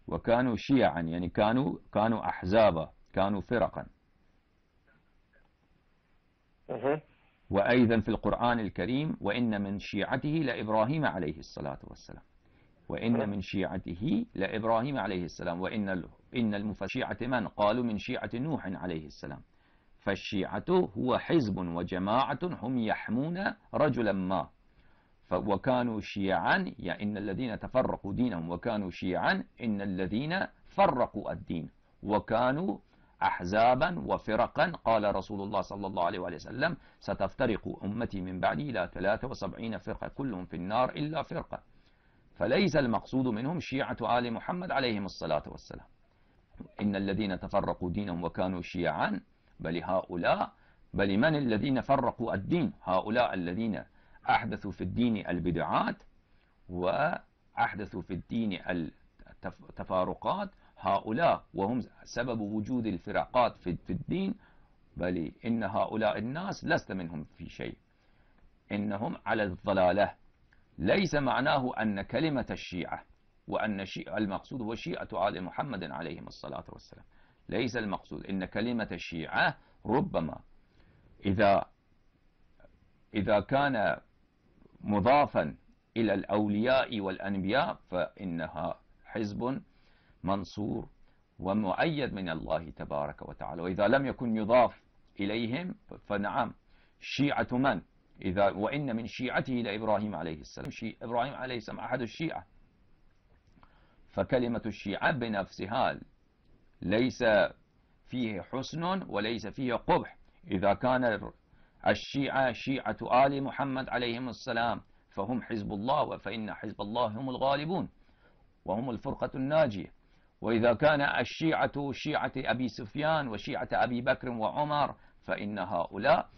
وكانوا شيعا، يعني كانوا أحزابا، كانوا فرقا. وأيضا في القرآن الكريم: وإن من شيعته لإبراهيم عليه الصلاة والسلام. وإن من شيعته لإبراهيم عليه السلام. إن المفشيعة من قالوا من شيعة نوح عليه السلام. فالشيعة هو حزب وجماعة هم يحمون رجلا ما. وكانوا شيعا، يعني إن الذين تفرقوا دينهم وكانوا شيعا، إن الذين فرقوا الدين وكانوا أحزابا وفرقا. قال رسول الله صلى الله عليه وسلم: ستفترق أمتي من بعدي إلى 73 فرقة كلهم في النار إلا فرقة. فليس المقصود منهم شيعة آل محمد عليهم الصلاة والسلام. إن الذين تفرقوا دينهم وكانوا شيعا، بل من الذين فرقوا الدين؟ هؤلاء الذين أحدثوا في الدين البدعات وأحدثوا في الدين التفارقات، هؤلاء وهم سبب وجود الفرقات في الدين. بل إن هؤلاء الناس لست منهم في شيء، إنهم على الضلالة. ليس معناه أن كلمة الشيعة وأن المقصود هو شيعة آل محمد عليهم الصلاة والسلام. ليس المقصود. إن كلمة الشيعة ربما إذا كان مضافا إلى الأولياء والأنبياء فإنها حزب منصور ومؤيد من الله تبارك وتعالى. وإذا لم يكن يضاف إليهم فنعم، شيعة من؟ وإن من شيعته لإبراهيم عليه السلام. إبراهيم عليه السلام أحد الشيعة. فكلمة الشيعة بنفسها ليس فيه حسن وليس فيه قبح. إذا كان الشيعة شيعة آل محمد عليهم السلام فهم حزب الله، فإن حزب الله هم الغالبون وهم الفرقة الناجية. وإذا كان الشيعة شيعة أبي سفيان وشيعة أبي بكر وعمر فإن هؤلاء